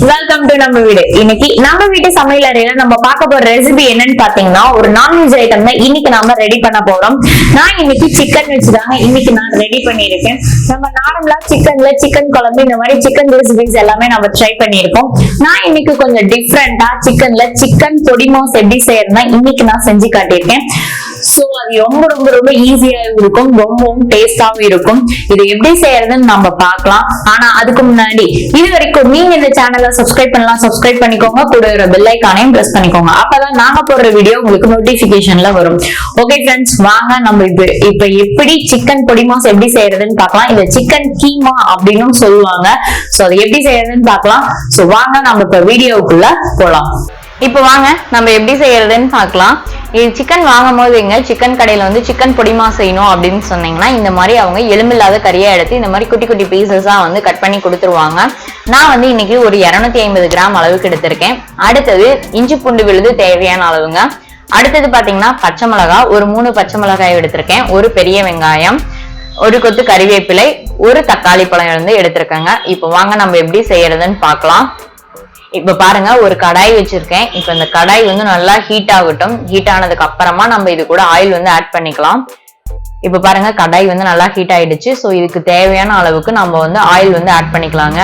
Welcome to நம்ம வீடு. இன்னைக்கு நம்ம வீட்டு சமையல் அறையில நம்ம பார்க்க போற ரெசிபி என்னன்னு பாத்தீங்கன்னா ஒரு நான்வெஜ் ஐட்டம் தான் இன்னைக்கு நாம ரெடி பண்ண போறோம். நான் இன்னைக்கு சிக்கன் வச்சுதாங்க இன்னைக்கு நான் ரெடி பண்ணிருக்கேன். நம்ம நார்மலா சிக்கன் குழம்பு இந்த மாதிரி சிக்கன் ரெசிபிஸ் எல்லாமே நம்ம ட்ரை பண்ணிருக்கோம். நான் இன்னைக்கு கொஞ்சம் டிஃப்ரெண்டா சிக்கன் பொடிமாஸ் எப்படி செய்யறதுன்னா இன்னைக்கு நான் செஞ்சு காட்டியிருக்கேன். சோ அது ரொம்ப ரொம்ப ரொம்ப ஈஸியா இருக்கும், ரொம்பவும் டேஸ்டாவும் இருக்கும். இது எப்படி செய்யறதுன்னு நம்ம பார்க்கலாம். ஆனா அதுக்கு முன்னாடி இது வரைக்கும் நீங்க இந்த சேனலை சப்ஸ்கிரைப் பண்ணலாம், சப்ஸ்கிரைப் பண்ணிக்கோங்க. கூட ஒரு பெல் ஐகானையும் பிரஸ் பண்ணிக்கோங்க. அப்பதான் நாங்க போடுற வீடியோ உங்களுக்கு நோட்டிபிகேஷன்ல வரும். ஓகே ஃப்ரெண்ட்ஸ், வாங்க நம்ம இப்ப எப்படி சிக்கன் பொடிமாஸ் எப்படி செய்யறதுன்னு பார்க்கலாம். இந்த சிக்கன் கீமா அப்படின்னு சொல்லுவாங்க. சோ அது எப்படி செய்யறதுன்னு பார்க்கலாம். சோ வாங்க நம்ம இப்ப வீடியோக்குள்ள போலாம். இப்ப வாங்க நம்ம எப்படி செய்யறதுன்னு பார்க்கலாம். இது சிக்கன் வாங்கும் போது சிக்கன் கடையில வந்து சிக்கன் பொடிமா செய்யணும் அப்படின்னு சொன்னீங்கன்னா இந்த மாதிரி அவங்க எலும்பில்லாத கறியா எடுத்து இந்த மாதிரி குட்டி குட்டி பீசஸா வந்து கட் பண்ணி கொடுத்துருவாங்க. நான் வந்து இன்னைக்கு ஒரு 250 கிராம் அளவுக்கு எடுத்திருக்கேன். அடுத்தது இஞ்சி பூண்டு விழுது தேவையான அளவுங்க. அடுத்தது பாத்தீங்கன்னா பச்சை மிளகாய், ஒரு 3 பச்சை மிளகாய் எடுத்திருக்கேன். ஒரு பெரிய வெங்காயம், ஒரு கொத்து கறிவேப்பிலை, ஒரு தக்காளி பழம் வந்து எடுத்திருக்கேங்க. இப்ப வாங்க நம்ம எப்படி செய்யறதுன்னு பார்க்கலாம். இப்ப பாருங்க, ஒரு கடாய் வச்சிருக்கேன். இப்ப இந்த கடாய் வந்து நல்லா ஹீட் ஆகட்டும். ஹீட் ஆனதுக்கு அப்புறமா நம்ம இது கூட ஆயில் வந்து ஆட் பண்ணிக்கலாம். இப்ப பாருங்க, கடாய் வந்து நல்லா ஹீட் ஆயிடுச்சு. ஸோ இதுக்கு தேவையான அளவுக்கு நம்ம வந்து ஆயில் வந்து ஆட் பண்ணிக்கலாங்க.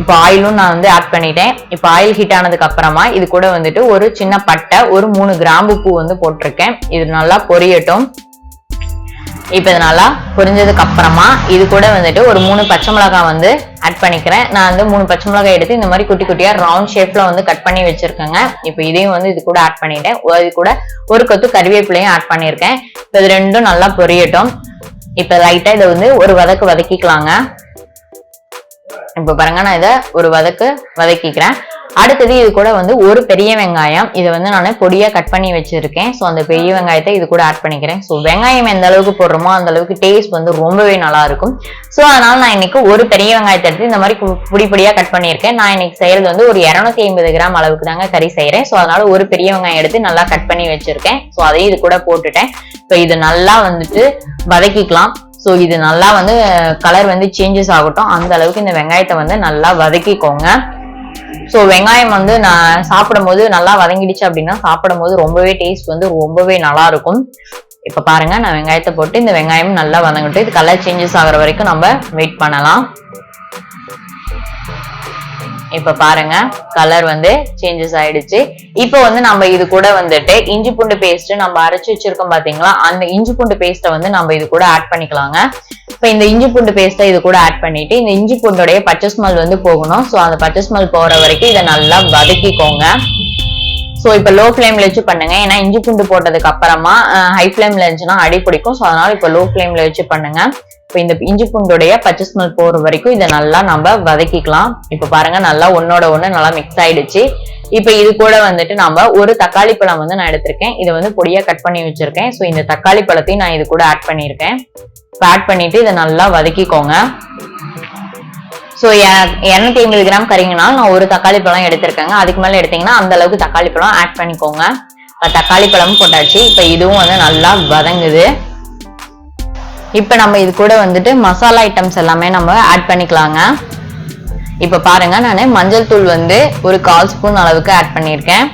இப்போ ஆயிலும் நான் வந்து ஆட் பண்ணிட்டேன். இப்போ ஆயில் ஹீட் ஆனதுக்கு அப்புறமா இது கூட வந்துட்டு ஒரு சின்ன பட்டை, ஒரு 3 கிராம்பு பூ வந்து போட்டிருக்கேன். இது நல்லா பொரியட்டும். இப்ப இது நல்லா பொரிஞ்சதுக்கு அப்புறமா இது கூட வந்துட்டு ஒரு 3 பச்சை மிளகாய் வந்து ஆட் பண்ணிக்கிறேன். நான் வந்து 3 பச்சை மிளகாய் எடுத்து இந்த மாதிரி குட்டி குட்டியா ரவுண்ட் ஷேப்ல வந்து கட் பண்ணி வச்சிருக்கேங்க. இப்போ இதையும் வந்து இது கூட ஆட் பண்ணிட்டேன். இது கூட ஒரு கொத்து கறிவேப்பிலையும் ஆட் பண்ணிருக்கேன். இப்போ இது ரெண்டும் நல்லா பொரியட்டும். இப்ப லைட்டா இதை வந்து ஒரு வதக்கிக்கலாங்க. இப்ப பாருங்க, நான் இதை ஒரு வதக்கிக்கிறேன். அடுத்தது இது கூட வந்து ஒரு பெரிய வெங்காயம், இதை வந்து நான் பொடியா கட் பண்ணி வச்சிருக்கேன். ஸோ அந்த பெரிய வெங்காயத்தை இது கூட ஆட் பண்ணிக்கிறேன். ஸோ வெங்காயம் எந்த அளவுக்கு போடுறோமோ அந்த அளவுக்கு டேஸ்ட் வந்து ரொம்பவே நல்லா இருக்கும். ஸோ அதனால நான் இன்னைக்கு ஒரு பெரிய வெங்காயத்தை எடுத்து இந்த மாதிரி பொடியா கட் பண்ணியிருக்கேன். நான் இன்னைக்கு செய்யறது வந்து ஒரு 250 கிராம் அளவுக்கு தாங்க கறி செய்யறேன். ஸோ அதனால ஒரு பெரிய வெங்காயம் எடுத்து நல்லா கட் பண்ணி வச்சிருக்கேன். ஸோ அதையும் இது கூட போட்டுட்டேன். இப்போ இது நல்லா வந்துட்டு வதக்கிக்கலாம். ஸோ இது நல்லா வந்து கலர் வந்து சேஞ்சஸ் ஆகட்டும். அந்த அளவுக்கு இந்த வெங்காயத்தை வந்து நல்லா வதக்கிக்கோங்க. ஸோ வெங்காயம் வந்து நான் சாப்பிடும் போது நல்லா வதங்கிடுச்சு அப்படின்னா சாப்பிடும் போது ரொம்பவே டேஸ்ட் வந்து ரொம்பவே நல்லா இருக்கும். இப்ப பாருங்க, நான் வெங்காயத்தை போட்டு இந்த வெங்காயம் நல்லா வதங்கிட்டு இது கலர் சேஞ்சஸ் ஆகுற வரைக்கும் நம்ம வெயிட் பண்ணலாம். இப்ப பாருங்க, கலர் வந்து சேஞ்சஸ் ஆயிடுச்சு. இப்போ வந்து நம்ம இது கூட வந்துட்டு இஞ்சி பூண்டு பேஸ்ட் நம்ம அரைச்சு வச்சிருக்கோம் பாத்தீங்களா, அந்த இஞ்சி பூண்டு பேஸ்ட்டை வந்து நம்ம இது கூட ஆட் பண்ணிக்கலாங்க. இப்ப இந்த இஞ்சி பூண்டு பேஸ்ட்டை இது கூட ஆட் பண்ணிட்டு இந்த இஞ்சி பூண்டோடைய பச்சை ஸ்மெல் வந்து போகணும். ஸோ அந்த பச்சை ஸ்மெல் போற வரைக்கும் இதை நல்லா வதக்கிக்கோங்க. ஸோ இப்போ லோ ஃப்ளேம்ல வச்சு பண்ணுங்க. ஏன்னா இஞ்சி பூண்டு போட்டதுக்கு அப்புறமா ஹை ஃப்ளேம்ல இருந்துச்சுன்னா அடி பிடிக்கும். ஸோ அதனால இப்போ லோ ஃப்ளேம்ல வச்சு பண்ணுங்க. இப்போ இந்த இஞ்சி பூண்டோடைய பச்சை ஸ்மெல் போற வரைக்கும் இதை நல்லா நம்ம வதக்கிக்கலாம். இப்போ பாருங்க, நல்லா ஒன்னோட ஒண்ணு நல்லா மிக்ஸ் ஆயிடுச்சு. இப்ப இது கூட வந்துட்டு நம்ம ஒரு தக்காளி பழம் வந்து நான் எடுத்திருக்கேன். இதை வந்து பொடியா கட் பண்ணி வச்சிருக்கேன். ஸோ இந்த தக்காளி பழத்தையும் நான் இது கூட ஆட் பண்ணியிருக்கேன். ஆட் பண்ணிட்டு இதை நல்லா வதக்கிக்கோங்க. ஸோ 250 கிராம் கறிங்கனால நான் ஒரு தக்காளி பழம் எடுத்திருக்கேங்க. அதுக்கு மேல எடுத்தீங்கன்னா அந்த அளவுக்கு தக்காளி பழம் ஆட் பண்ணிக்கோங்க. தக்காளி பழமும் போட்டாச்சு. இப்ப இதுவும் வந்து நல்லா வதங்குது. இப்ப நம்ம இது கூட வந்துட்டு மசாலா ஐட்டம்ஸ் எல்லாமே நம்ம ஆட் பண்ணிக்கலாங்க. இப்ப பாருங்க, நான் மஞ்சள் தூள் வந்து ஒரு 1/4 ஸ்பூன் அளவுக்கு ஆட் பண்ணியிருக்கேன்.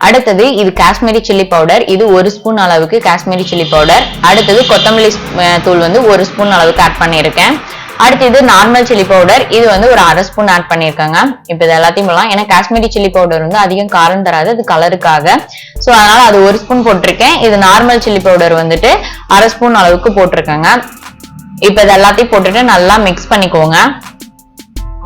அடுத்தது இது காஷ்மீரி சில்லி பவுடர், இது 1 ஸ்பூன் அளவுக்கு காஷ்மீரி சில்லி பவுடர். அடுத்தது கொத்தமல்லி தூள் வந்து 1 ஸ்பூன் அளவுக்கு ஆட் பண்ணியிருக்கேன். அடுத்து இது நார்மல் சில்லி பவுடர், இது வந்து ஒரு 1/2 ஸ்பூன் ஆட் பண்ணியிருக்காங்க. இப்போ இது எல்லாத்தையும் போடலாம். ஏன்னா காஷ்மீரி சில்லி பவுடர் வந்து அதிகம் காரம் தராது, அது கலருக்காக. ஸோ அதனால அது 1 ஸ்பூன் போட்டிருக்கேன். இது நார்மல் சில்லி பவுடர் வந்துட்டு 1/2 ஸ்பூன் அளவுக்கு போட்டிருக்காங்க. இப்போ இது எல்லாத்தையும் போட்டுட்டு நல்லா மிக்ஸ் பண்ணிக்கோங்க.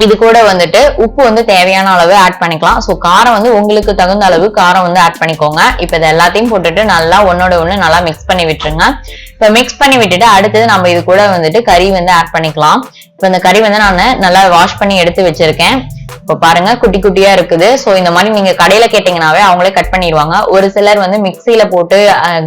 இது கூட வந்துட்டு உப்பு வந்து தேவையான அளவு ஆட் பண்ணிக்கலாம். ஸோ காரம் வந்து உங்களுக்கு தகுந்த அளவு காரம் வந்து ஆட் பண்ணிக்கோங்க. இப்போ இது எல்லாத்தையும் போட்டுட்டு நல்லா ஒன்னோட ஒண்ணு நல்லா மிக்ஸ் பண்ணி விட்டுருங்க. இப்போ மிக்ஸ் பண்ணி விட்டுட்டு அடுத்தது நம்ம இது கூட வந்துட்டு கறி வந்து ஆட் பண்ணிக்கலாம். இப்போ இந்த கறி வந்து நான் நல்லா வாஷ் பண்ணி எடுத்து வச்சிருக்கேன். இப்போ பாருங்க, குட்டி குட்டியா இருக்குது. ஸோ இந்த மாதிரி நீங்க கடையில கேட்டீங்கன்னாவே அவங்களே கட் பண்ணிடுவாங்க. ஒரு சிலர் வந்து மிக்சியில போட்டு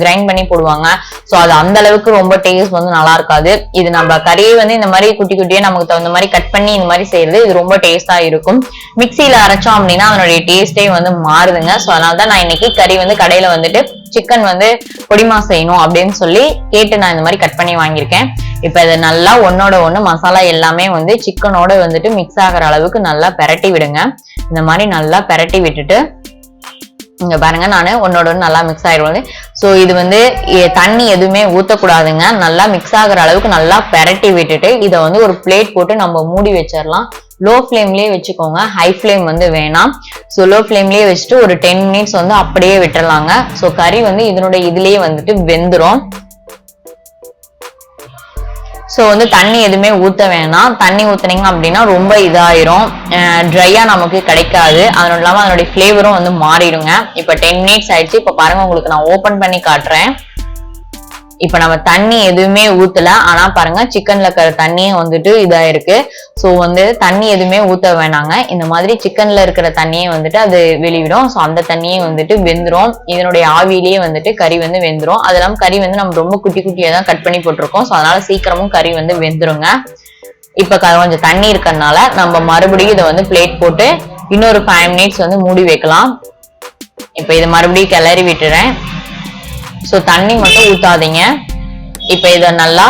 கிரைண்ட் பண்ணி போடுவாங்க. ஸோ அது அந்த அளவுக்கு ரொம்ப டேஸ்ட் வந்து நல்லா இருக்காது. இது நம்ம கறியை வந்து இந்த மாதிரி குட்டி குட்டியா நமக்கு தகுந்த மாதிரி கட் பண்ணி இந்த மாதிரி செய்யறது இது ரொம்ப டேஸ்டா இருக்கும். மிக்சியில அரைச்சோம் அப்படின்னா அதனுடைய டேஸ்டே வந்து மாறுதுங்க. ஸோ அதனாலதான் நான் இன்னைக்கு கறி வந்து கடையில வந்துட்டு சிக்கன் வந்து பொடிமா செய்யணும் அப்படின்னு சொல்லி கேட்டு நான் இந்த மாதிரி கட் பண்ணி வாங்கியிருக்கேன். இப்ப இதை நல்லா ஒன்னோட ஒண்ணு மசாலா எல்லாமே வந்து சிக்கனோட வந்துட்டு மிக்ஸ் ஆகிற அளவுக்கு நல்லா பெரட்டி விடுங்க. இந்த மாதிரி நல்லா பெரட்டி விட்டுட்டு இங்க பாருங்க நானு ஒன்னோட நல்லா மிக்ஸ் ஆயிடுவது. சோ இது வந்து தண்ணி எதுவுமே ஊத்தக்கூடாதுங்க. நல்லா மிக்ஸ் ஆகுற அளவுக்கு நல்லா பெரட்டி விட்டுட்டு இதை வந்து ஒரு பிளேட் போட்டு நம்ம மூடி வச்சிடலாம். லோ ஃப்ளேம்லயே வச்சுக்கோங்க, ஹை ஃப்ளேம் வந்து வேணாம். ஸோ லோ ஃப்ளேம்லயே வச்சுட்டு ஒரு 10 மினிட்ஸ் வந்து அப்படியே விட்டுறலாங்க. ஸோ கறி வந்து இதனுடைய இதுலயே வந்துட்டு வெந்துரும். ஸோ வந்து தண்ணி எதுவுமே ஊற்ற வேணாம். தண்ணி ஊத்துனீங்க அப்படின்னா ரொம்ப இதாயிரும், ட்ரையா நமக்கு கிடைக்காது. அதனால இல்லாம அதனுடைய ஃபிளேவரும் வந்து மாறிடுங்க. இப்போ 10 மினிட்ஸ் ஆயிடுச்சு. இப்போ பாருங்க உங்களுக்கு நான் ஓபன் பண்ணி காட்டுறேன். இப்ப நம்ம தண்ணி எதுவுமே ஊத்தல, ஆனா பாருங்க சிக்கன்ல இருக்கிற தண்ணியும் வந்துட்டு இதாயிருக்கு. சோ வந்து தண்ணி எதுவுமே ஊத்த வேணாங்க. இந்த மாதிரி சிக்கன்ல இருக்கிற தண்ணியே வந்துட்டு அது வெளிவிடும். சோ அந்த தண்ணியே வந்துட்டு வெந்துரும். இதனுடைய ஆவியிலேயே வந்துட்டு கறி வந்து வெந்துரும். அது இல்லாம கறி வந்து நம்ம ரொம்ப குட்டி குட்டியா தான் கட் பண்ணி போட்டிருக்கோம். சோ அதனால சீக்கிரமும் கறி வந்து வெந்துருங்க. இப்ப கொஞ்சம் தண்ணி இருக்கறனால நம்ம மறுபடியும் இதை வந்து பிளேட் போட்டு இன்னொரு 5 மினிட்ஸ் வந்து மூடி வைக்கலாம். இப்ப இதை மறுபடியும் கிளறி விட்டுறேன். சோ தண்ணி மட்டும் ஊத்தாதீங்க. இப்ப இத நல்லா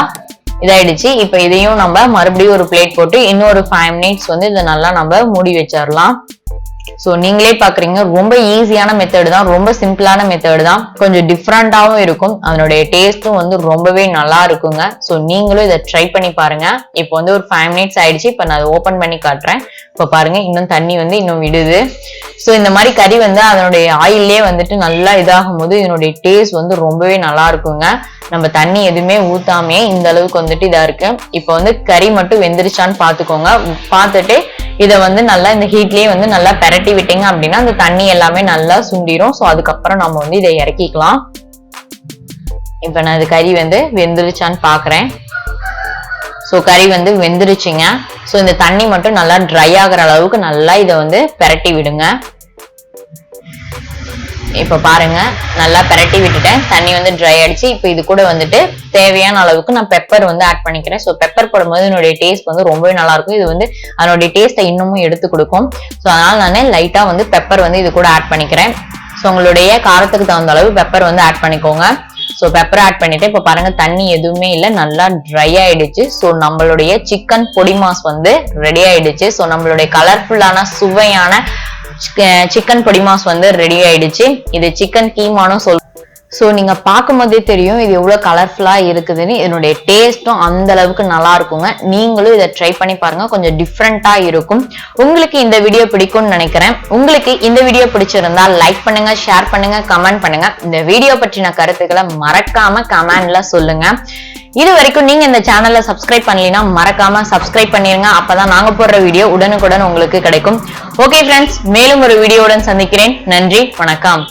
இதாயிடுச்சு. இப்ப இதையும் நம்ம மறுபடியும் ஒரு பிளேட் போட்டு இன்னொரு 5 மினிட்ஸ் வந்து இதை நல்லா நம்ம மூடி வச்சிடலாம். சோ நீங்களே பாக்குறீங்க, ரொம்ப ஈஸியான மெத்தட் தான், ரொம்ப சிம்பிளான மெத்தட் தான், கொஞ்சம் டிஃப்ரெண்டாவும் இருக்கும். அதனுடைய டேஸ்டும் வந்து ரொம்பவே நல்லா இருக்குங்க. சோ நீங்களும் இதை ட்ரை பண்ணி பாருங்க. இப்போ வந்து ஒரு 5 மினிட்ஸ் ஆயிடுச்சு. இப்ப நான் அதை ஓபன் பண்ணி காட்டுறேன். இப்ப பாருங்க இன்னும் தண்ணி வந்து இன்னும் விடுது. சோ இந்த மாதிரி கறி வந்து அதனுடைய ஆயிலே வந்துட்டு நல்லா இதாகும் போது இதனுடைய டேஸ்ட் வந்து ரொம்பவே நல்லா இருக்குங்க. நம்ம தண்ணி எதுவுமே ஊத்தாமே இந்த அளவுக்கு வந்துட்டு இதா இருக்கு. இப்போ வந்து கறி மட்டும் வெந்துருச்சான்னு பாத்துக்கோங்க. பார்த்துட்டு இதை வந்து நல்லா இந்த ஹீட்லயே வந்து நல்லா பெரட்டி விட்டீங்க அப்படின்னா அந்த தண்ணி எல்லாமே நல்லா சுண்டிரும். சோ அதுக்கப்புறம் நம்ம வந்து இதை இறக்கிக்கலாம். இப்ப நான் இது கறி வந்து வெந்துருச்சான்னு பாக்குறேன். சோ கறி வந்து வெந்துருச்சுங்க. சோ இந்த தண்ணி மட்டும் நல்லா ட்ரை ஆகுற அளவுக்கு நல்லா இதை வந்து பெரட்டி விடுங்க. இப்ப பாருங்க நல்லா பெரட்டி விட்டுட்டேன். தண்ணி வந்து ட்ரை ஆயிடுச்சு. இப்ப இது கூட வந்துட்டு தேவையான அளவுக்கு நான் பெப்பர் வந்து ஆட் பண்ணிக்கிறேன். ஸோ பெப்பர் போடும்போது என்னுடைய டேஸ்ட் வந்து ரொம்பவே நல்லா இருக்கும். இது வந்து அதனுடைய டேஸ்ட்டை இன்னமும் எடுத்து கொடுக்கும். ஸோ அதனால நான் லைட்டா வந்து பெப்பர் வந்து இது கூட ஆட் பண்ணிக்கிறேன். ஸோ உங்களுடைய காரத்துக்கு தகுந்த அளவு பெப்பர் வந்து ஆட் பண்ணிக்கோங்க. ஸோ பெப்பர் ஆட் பண்ணிட்டு இப்ப பாருங்க தண்ணி எதுவுமே இல்லை, நல்லா ட்ரை ஆயிடுச்சு. ஸோ நம்மளுடைய சிக்கன் பொடிமாஸ் வந்து ரெடி ஆயிடுச்சு. ஸோ நம்மளுடைய கலர்ஃபுல்லான சுவையான சிக்கன் பொடிமாஸ் வந்து ரெடி ஆயிடுச்சு. இது சிக்கன் கீமானும் சொல். சோ நீங்க பார்க்கும்போதே தெரியும் இது எவ்வளவு கலர்ஃபுல்லா இருக்குதுன்னு. இதனுடைய டேஸ்டும் அந்த அளவுக்கு நல்லா இருக்குங்க. நீங்களும் இதை ட்ரை பண்ணி பாருங்க, கொஞ்சம் டிஃப்ரெண்டா இருக்கும். உங்களுக்கு இந்த வீடியோ பிடிக்கும்னு நினைக்கிறேன். உங்களுக்கு இந்த வீடியோ பிடிச்சிருந்தா லைக் பண்ணுங்க, ஷேர் பண்ணுங்க, கமெண்ட் பண்ணுங்க. இந்த வீடியோ பற்றின கருத்துக்களை மறக்காம கமெண்ட்ல சொல்லுங்க. இது வரைக்கும் நீங்க இந்த சேனலை சப்ஸ்கிரைப் பண்ணலனா மறக்காம சப்ஸ்கிரைப் பண்ணிருங்க. அப்பதான் நாங்க போடுற வீடியோ உடனுக்குடன் உங்களுக்கு கிடைக்கும். ஓகே ஃப்ரெண்ட்ஸ், மேலும் ஒரு வீடியோவுடன் சந்திக்கிறேன். நன்றி, வணக்கம்.